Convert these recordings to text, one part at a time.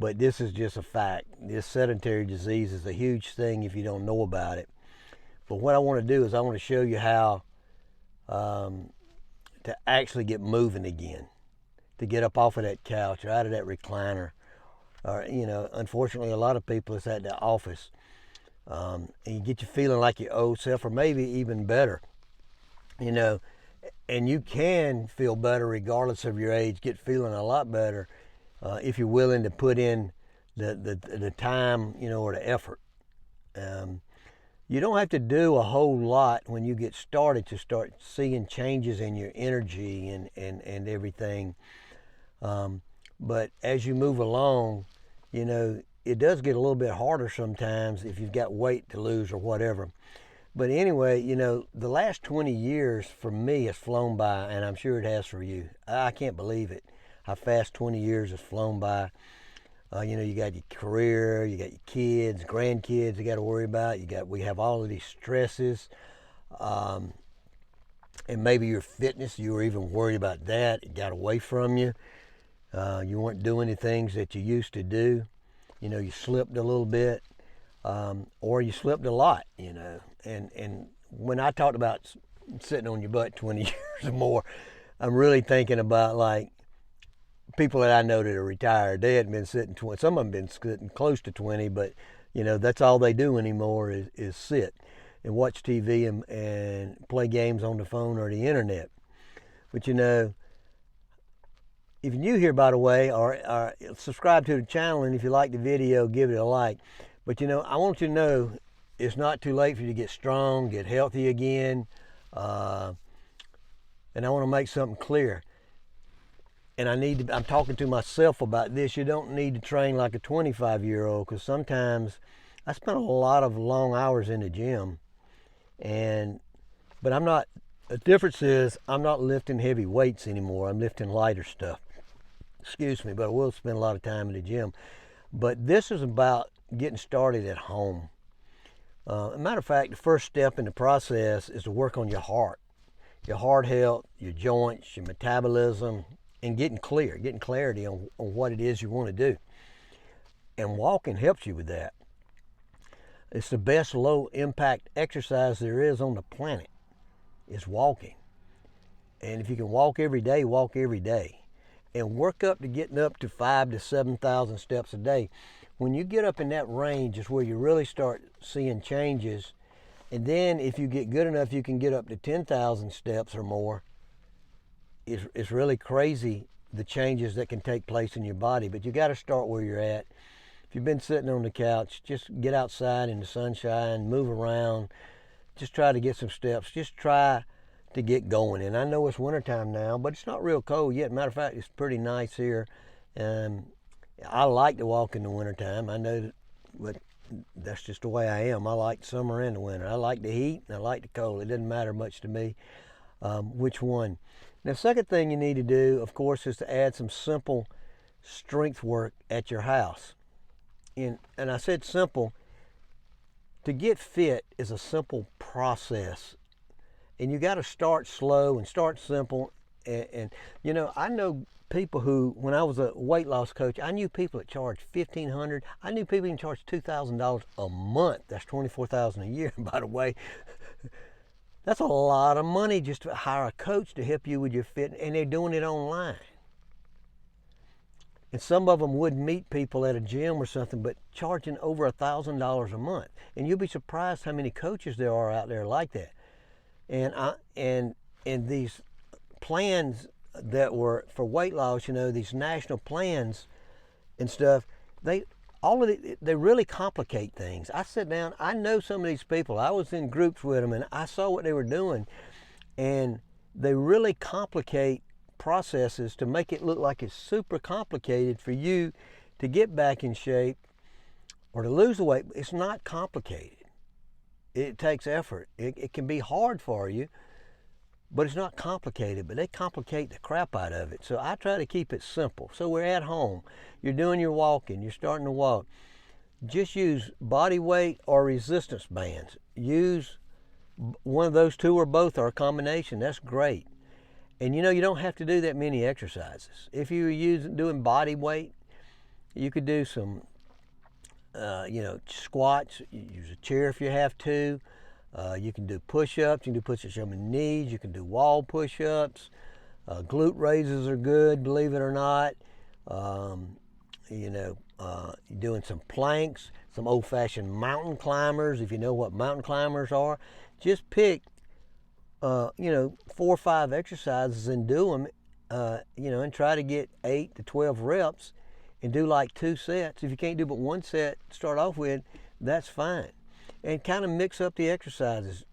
But this is just a fact. This sedentary disease is a huge thing if you don't know about it. But what I want to do is I want to show you how to actually get moving again, to get up off of that couch or out of that recliner. Or, you know, unfortunately, a lot of people is at the office. And you get you feeling like your old self, or maybe even better, you know. And you can feel better regardless of your age, get feeling a lot better if you're willing to put in the time, you know, or the effort. You don't have to do a whole lot when you get started to start seeing changes in your energy and everything. But as you move along, you know, it does get a little bit harder sometimes if you've got weight to lose or whatever. But anyway, you know, the last 20 years for me has flown by, and I'm sure it has for you. I can't believe it, how fast 20 years has flown by. You know, you got your career, you got your kids, grandkids you got to worry about. We have all of these stresses. And maybe your fitness, you were even worried about that. It got away from you. You weren't doing the things that you used to do. You know, you slipped a little bit, or you slipped a lot, you know. And when I talked about sitting on your butt 20 years or more, I'm really thinking about like people that I know that are retired. They hadn't been sitting 20. Some of them been sitting close to 20, but you know, that's all they do anymore is sit and watch TV and play games on the phone or the internet. But you know, if you're new here, by the way, or subscribe to the channel, and if you like the video, give it a like. But you know, I want you to know it's not too late for you to get strong, get healthy again. And I want to make something clear. And I'm talking to myself about this. You don't need to train like a 25-year-old, because sometimes I spent a lot of long hours in the gym. But I'm not, the difference is I'm not lifting heavy weights anymore. I'm lifting lighter stuff. Excuse me, but I will spend a lot of time in the gym. But this is about getting started at home. As a matter of fact, the first step in the process is to work on your heart health, your joints, your metabolism, and getting clarity on what it is you want to do. And walking helps you with that. It's the best low impact exercise there is on the planet, is walking. And if you can walk every day, walk every day. And work up to getting up to 5,000 to 7,000 steps a day. When you get up in that range is where you really start seeing changes. And then if you get good enough, you can get up to 10,000 steps or more. It's really crazy the changes that can take place in your body. But you got to start where you're at. If you've been sitting on the couch, just get outside in the sunshine, move around. Just try to get some steps. Just try to get going. And I know it's wintertime now, but it's not real cold yet. Matter of fact, it's pretty nice here. I like to walk in the wintertime. I know that, but that's just the way I am. I like summer and the winter. I like the heat and I like the cold. It doesn't matter much to me which one. Now, the second thing you need to do, of course, is to add some simple strength work at your house. And I said simple. To get fit is a simple process. And you got to start slow and start simple. And you know, I know people who, when I was a weight loss coach, I knew people that charged $1,500. I knew people who can charge $2,000 a month. That's $24,000 a year, by the way. That's a lot of money just to hire a coach to help you with your fitness, and they're doing it online. And some of them would meet people at a gym or something, but charging over $1,000 a month. And you'll be surprised how many coaches there are out there like that. And these plans that were for weight loss, you know, these national plans and stuff, they really complicate things. I sit down, I know some of these people. I was in groups with them and I saw what they were doing, and they really complicate processes to make it look like it's super complicated for you to get back in shape or to lose the weight. It's not complicated. It takes effort. It can be hard for you, but it's not complicated. But they complicate the crap out of it. So I try to keep it simple. So we're at home. You're doing your walking. You're starting to walk. Just use body weight or resistance bands. Use one of those two or both or a combination. That's great. And you know, you don't have to do that many exercises. If you're doing body weight, You could do some, squats. Use a chair if you have to. You can do push-ups. You can do push-ups on your knees. You can do wall push-ups. Glute raises are good, believe it or not. Doing some planks, some old-fashioned mountain climbers, if you know what mountain climbers are. Just pick, 4 or 5 exercises and do them, and try to get 8 to 12 reps and do like 2 sets. If you can't do but 1 set to start off with, that's fine. And kind of mix up the exercises,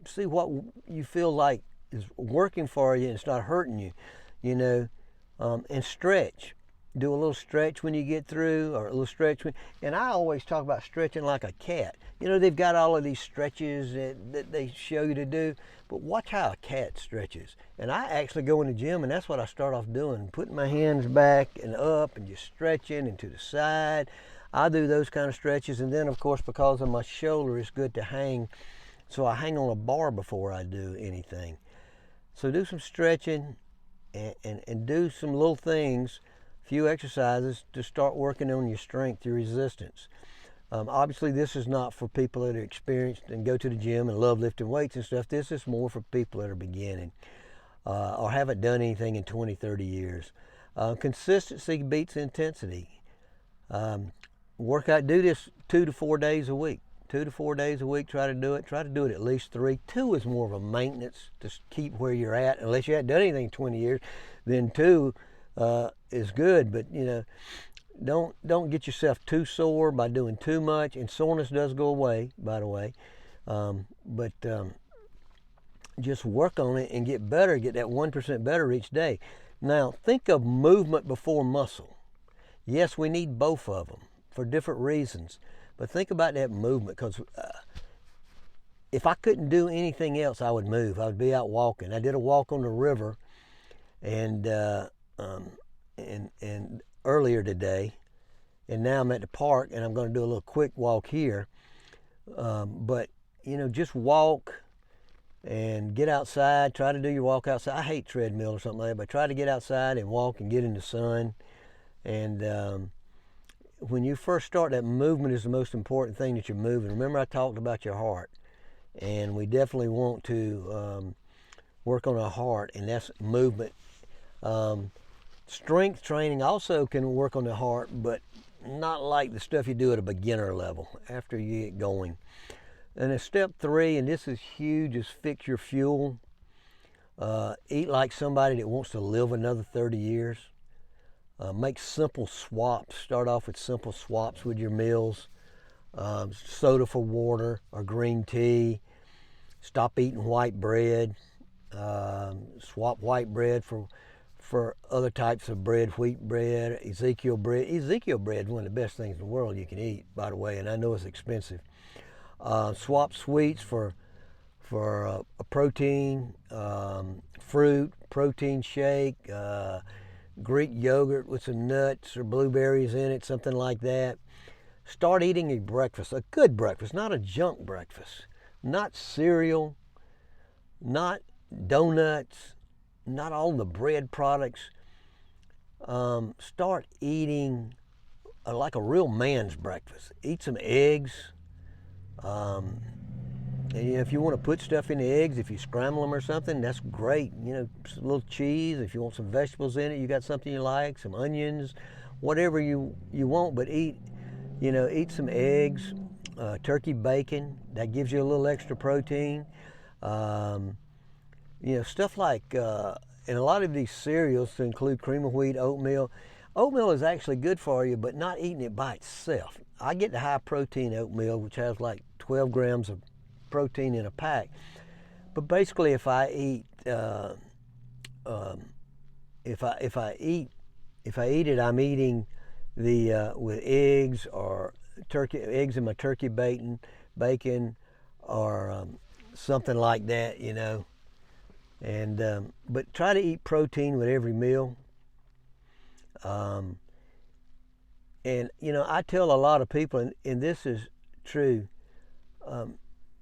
see what you feel like is working for you and it's not hurting you, and stretch. Do a little stretch when you get through, or a little stretch and I always talk about stretching like a cat. They've got all of these stretches that they show you to do, but watch how a cat stretches. And I actually go in the gym and that's what I start off doing, putting my hands back and up and just stretching and to the side. I do those kind of stretches, and then of course because of my shoulder it's good to hang, so I hang on a bar before I do anything. So do some stretching and do some little things, few exercises to start working on your strength, your resistance. Obviously this is not for people that are experienced and go to the gym and love lifting weights and stuff. This is more for people that are beginning or haven't done anything in 20, 30 years. Consistency beats intensity. Work out, do this 2 to 4 days a week. 2 to 4 days a week, try to do it. Try to do it at least 3. 2 is more of a maintenance to keep where you're at. Unless you haven't done anything in 20 years, then 2 is good, but don't get yourself too sore by doing too much, and soreness does go away, by the way, but just work on it and get better, get that 1% better each day. Now think of movement before muscle. Yes, we need both of them for different reasons, but think about that movement, because if I couldn't do anything else, I would move. I would be out walking. I did a walk on the river and earlier today, and now I'm at the park and I'm going to do a little quick walk here. But just walk and get outside. Try to do your walk outside. I hate treadmill or something like that, but try to get outside and walk and get in the sun. And when you first start, that movement is the most important thing that you're moving. Remember I talked about your heart, and we definitely want to work on our heart, and that's movement. Strength training also can work on the heart, but not like the stuff you do at a beginner level after you get going. And then step 3, and this is huge, is fix your fuel. Eat like somebody that wants to live another 30 years. Make simple swaps. Start off with simple swaps with your meals. Soda for water or green tea. Stop eating white bread. Swap white bread for other types of bread, wheat bread, Ezekiel bread. Ezekiel bread is one of the best things in the world you can eat, by the way, and I know it's expensive. Swap sweets for a protein, fruit, protein shake, Greek yogurt with some nuts or blueberries in it, something like that. Start eating a breakfast, a good breakfast, not a junk breakfast, not cereal, not donuts, not all the bread products. Start eating like a real man's breakfast. Eat some eggs. And if you want to put stuff in the eggs, if you scramble them or something, that's great. A little cheese. If you want some vegetables in it, you got something you like, some onions, whatever you want. But eat some eggs, turkey bacon. That gives you a little extra protein. Stuff like, and a lot of these cereals to include cream of wheat, oatmeal. Oatmeal is actually good for you, but not eating it by itself. I get the high protein oatmeal, which has like 12 grams of protein in a pack. But basically, if I eat it, I'm eating the with eggs or eggs in my turkey bacon, or something like that, And but try to eat protein with every meal. And I tell a lot of people, and this is true,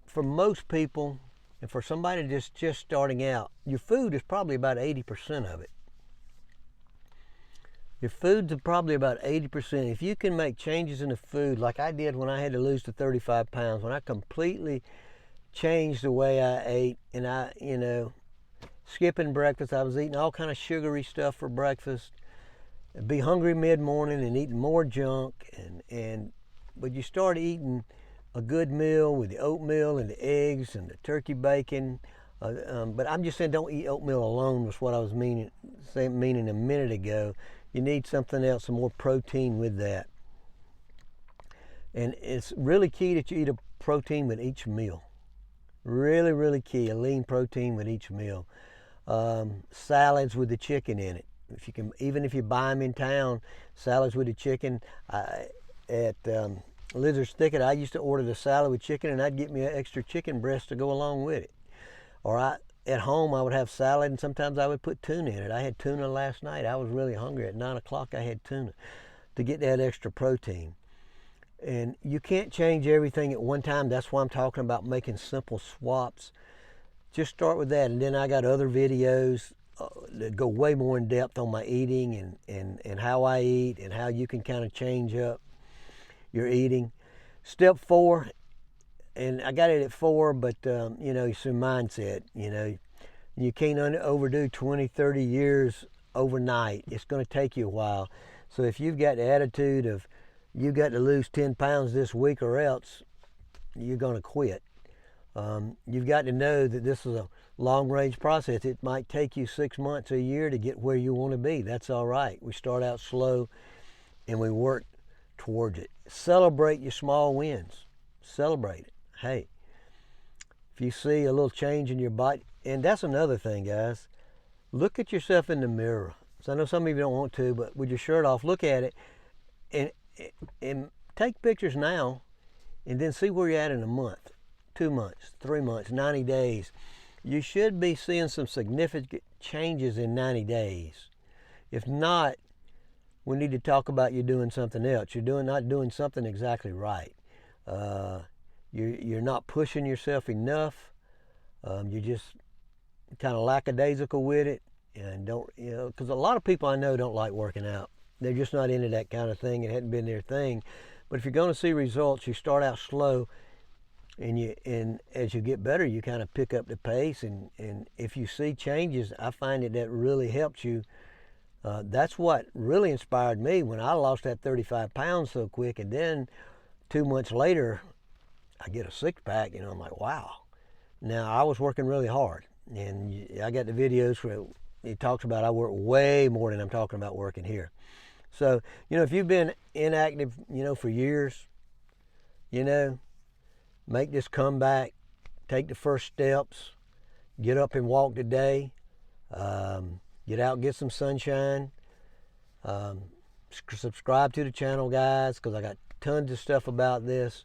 for most people, and for somebody just starting out, your food is probably about 80% of it. Your food's probably about 80%. If you can make changes in the food, like I did when I had to lose the 35 pounds, when I completely changed the way I ate, and skipping breakfast, I was eating all kind of sugary stuff for breakfast, be hungry mid-morning and eating more junk, but you start eating a good meal with the oatmeal and the eggs and the turkey bacon. But I'm just saying, don't eat oatmeal alone, was what I was meaning a minute ago. You need something else, some more protein with that. And it's really key that you eat a protein with each meal. Really, really key, a lean protein with each meal. Salads with the chicken in it. If you can, even if you buy them in town, salads with the chicken. At Lizard's Thicket, I used to order the salad with chicken, and I'd get me an extra chicken breast to go along with it. Or at home, I would have salad, and sometimes I would put tuna in it. I had tuna last night. I was really hungry. At 9 o'clock, I had tuna to get that extra protein. And you can't change everything at one time. That's why I'm talking about making simple swaps. Just start with that, and then I got other videos that go way more in depth on my eating and how I eat and how you can kind of change up your eating. Step 4, and I got it at 4, but it's a mindset. You can't overdo 20, 30 years overnight. It's going to take you a while. So if you've got the attitude of you got to lose 10 pounds this week or else you're going to quit. You've got to know that this is a long-range process. It might take you 6 months, a year to get where you want to be. That's all right. We start out slow and we work towards it. Celebrate your small wins. Celebrate it. Hey, if you see a little change in your body, and that's another thing, guys, look at yourself in the mirror. So I know some of you don't want to, but with your shirt off, look at it and take pictures now and then see where you're at in a month, 2 months, 3 months, 90 days. You should be seeing some significant changes in 90 days. If not, we need to talk about you doing something else. You're not doing something exactly right. You're not pushing yourself enough. You're just kind of lackadaisical with it, and because a lot of people I know don't like working out. They're just not into that kind of thing. It hadn't been their thing. But if you're going to see results, you start out slow, and as you get better, you kind of pick up the pace. And if you see changes, I find that really helps you. That's what really inspired me when I lost that 35 pounds so quick. And then 2 months later, I get a 6-pack. I'm like, wow. Now, I was working really hard. And I got the videos where it talks about I work way more than I'm talking about working here. So, if you've been inactive, for years, make this comeback, take the first steps, get up and walk today, get out and get some sunshine, subscribe to the channel, guys, because I got tons of stuff about this.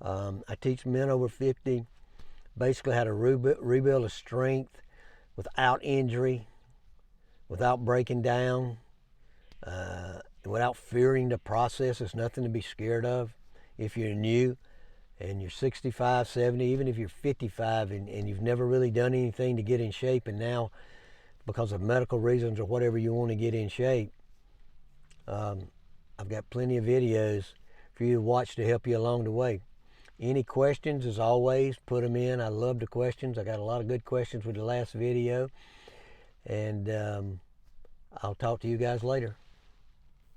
I teach men over 50 basically how to rebuild a strength without injury, without breaking down, without fearing the process. There's nothing to be scared of. If you're new and you're 65, 70, even if you're 55 and you've never really done anything to get in shape, and now because of medical reasons or whatever you want to get in shape, I've got plenty of videos for you to watch to help you along the way. Any questions, as always, put them in. I love the questions. I got a lot of good questions with the last video. And I'll talk to you guys later.